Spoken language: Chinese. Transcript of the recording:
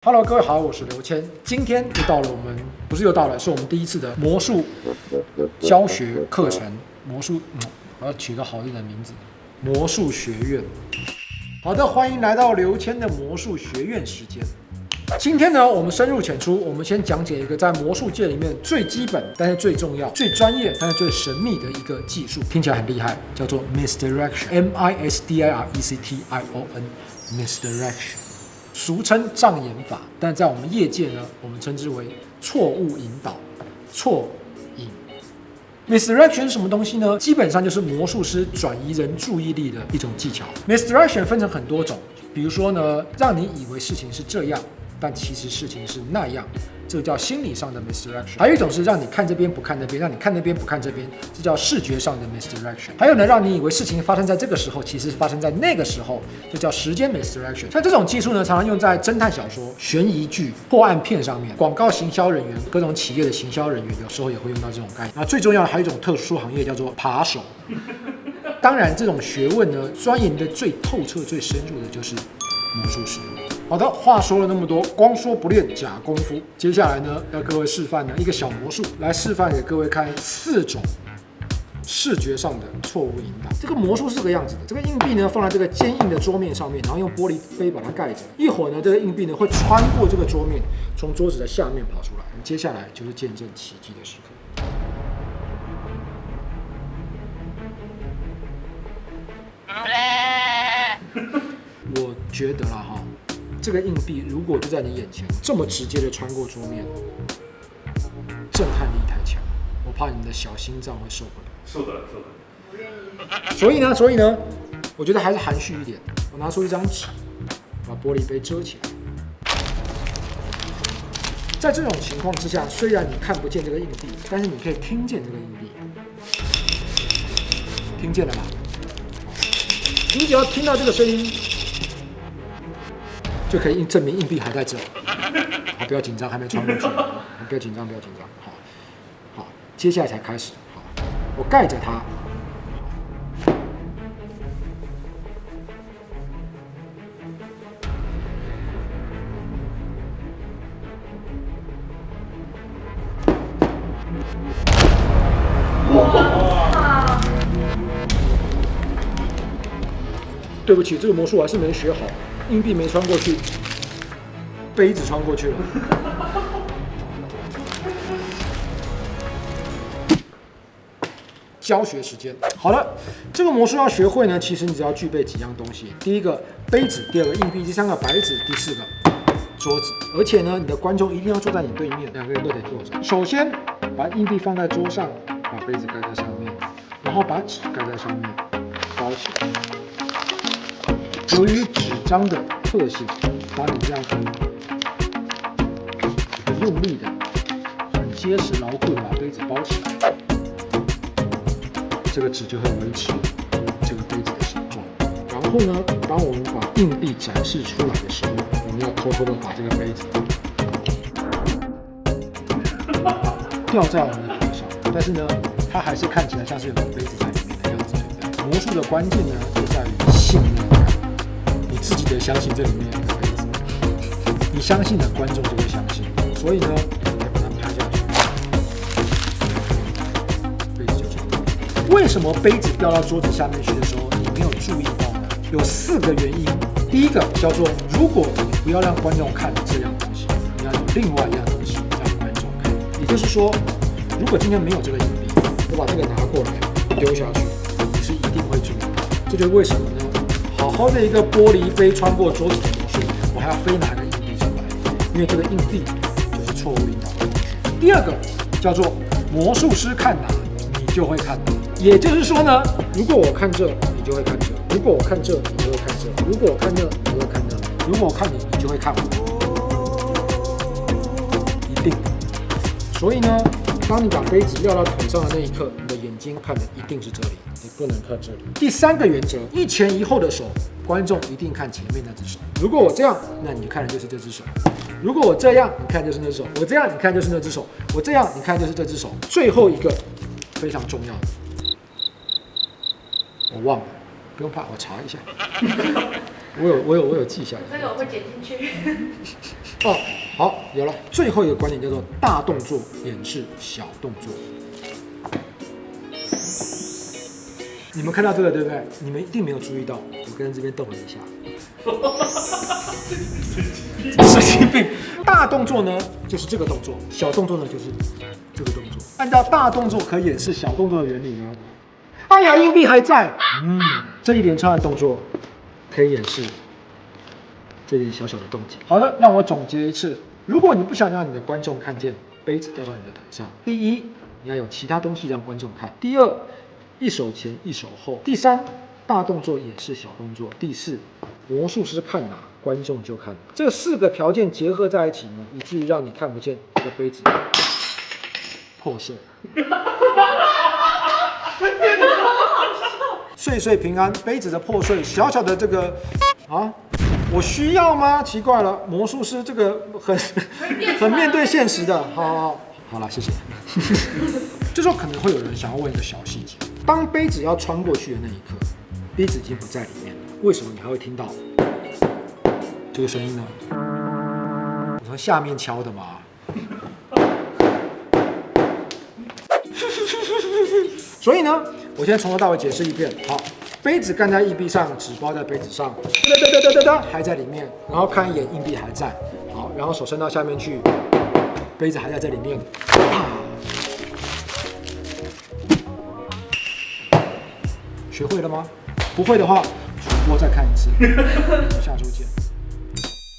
Hello， 各位好，我是刘谦。今天又到了是我们第一次的魔术教学课程。我要取个好听的名字，魔术学院。好的，欢迎来到刘谦的魔术学院时间。今天呢，我们深入浅出，我们先讲解一个在魔术界里面最基本，但是最重要、最专业，但是最神秘的一个技术，听起来很厉害，叫做 misdirection。misdirection。俗称障眼法，但在我们业界呢，我们称之为错误引导、错引。Misdirection 是什么东西呢？基本上就是魔术师转移人注意力的一种技巧。Misdirection 分成很多种，比如说呢，让你以为事情是这样，但其实事情是那样，这个叫心理上的 misdirection。还有一种是让你看这边不看那边，让你看那边不看这边，这叫视觉上的 misdirection。还有呢，让你以为事情发生在这个时候，其实发生在那个时候，这叫时间 misdirection。像这种技术呢，常常用在侦探小说、悬疑剧、破案片上面，广告行销人员、各种企业的行销人员有时候也会用到这种概念。那最重要的还有一种特殊行业叫做扒手。当然，这种学问呢，钻研的最透彻、最深入的就是魔术师。好的，话说了那么多，光说不练假功夫。接下来呢，要各位示范呢一个小魔术，来示范给各位看4种视觉上的错误引导。这个魔术是这个样子的，这个硬币呢放在这个坚硬的桌面上面，然后用玻璃杯把它盖着。一会儿呢，这个硬币呢会穿过这个桌面，从桌子的下面跑出来。接下来就是见证奇迹的时刻。我觉得啦哈，这个硬币如果就在你眼前，这么直接的穿过桌面，震撼力太强，我怕你的小心脏会受不了。受得了。所以呢，我觉得还是含蓄一点。我拿出一張紙，把玻璃杯遮起來。在这种情况之下，虽然你看不见这个硬币，但是你可以听见这个硬币，听见了吧？你只要听到这个声音，就可以证明硬币还在这。好，不要紧张，还没穿过去。不要紧张。好，接下来才开始。好，我盖着它。对不起，这个魔术我还是没学好，硬币没穿过去，杯子穿过去了。教学时间，好了，这个魔术要学会呢，其实你只要具备几样东西：第一个杯子，第二个硬币，第三个白纸，第四个桌子。而且呢，你的观众一定要坐在你对面，两个人都得坐着。首先把硬币放在桌上，把杯子盖在上面，然后把纸盖在上面，包起来。由于纸张的特性，把你这样很用力的、很结实牢固的把杯子包起来，这个纸就会维持这个杯子的形状。然后呢，当我们把硬币展示出来的时候，我们要偷偷的把这个杯子吊在我们的头上，但是呢，它还是看起来像是有个杯子在里面的样子，对不对？魔术的关键呢，就在于信任感。你自己得相信这里面有个杯子，你相信的观众就会相信，所以呢，可以把它拍下去，杯子就这样。为什么杯子掉到桌子下面去的时候你没有注意到呢？有4个原因。第一个叫做，如果你不要让观众看这样东西，你要有另外一样东西让观众看。也就是说，如果今天没有这个硬币，我把这个拿过来丢下去，你是一定会注意到。这就是为什么呢？好好的一个玻璃杯穿过桌子的魔术，我还要非拿个硬币出来，因为这个硬币就是错误引导的工具。第二个叫做魔术师看哪，你就会看哪。也就是说呢，如果我看这，你就会看这；如果我看这，你就会看这；如果我看这，你就会看这；如果我看你，你就会看我。一定。所以呢，当你把杯子撂到腿上的那一刻，你的眼睛看的一定是这里，你不能看这里。第3个原则，一前一后的手，观众一定看前面那只手。如果我这样，那你看的就是这只手；如果我这样，你看就是那只手；我这样，你看就是那只手；我这样，你看就是这只手。最后一个非常重要的，我忘了，不用怕，我查一下。我有记下来。这个我会剪进去。哦，好，有了。最后一个观点叫做大动作掩饰小动作。你们看到这个对不对？你们一定没有注意到，我跟这边动了一下。神经病！大动作呢就是这个动作，小动作呢就是这个动作。按照大动作可以掩饰小动作的原理呢，哎呀，硬币还在。这一连串的动作可以掩饰这点小小的动静。好的，让我总结一次：如果你不想让你的观众看见杯子掉到你的台上，第一，你要有其他东西让观众看；第二，一手前一手后；第三，大动作掩饰小动作；第四，魔术师看哪，观众就看哪。这4个条件结合在一起呢，以至于让你看不见这个杯子破碎。岁岁平安，杯子的破碎，小小的这个啊，我需要吗？奇怪了，魔术师这个很面对现实的。好了，谢谢。这时候可能会有人想要问一个小细节：当杯子要穿过去的那一刻，杯子已经不在里面了，为什么你还会听到这个声音呢？你从下面敲的吗？所以呢，我现在从头到尾解释一遍。好，杯子干在硬币上，纸包在杯子上，还在里面，然后看一眼硬币还在。好，然后手伸到下面去，杯子还在这里面。学会了吗？不会的话，重播再看一次。下周见。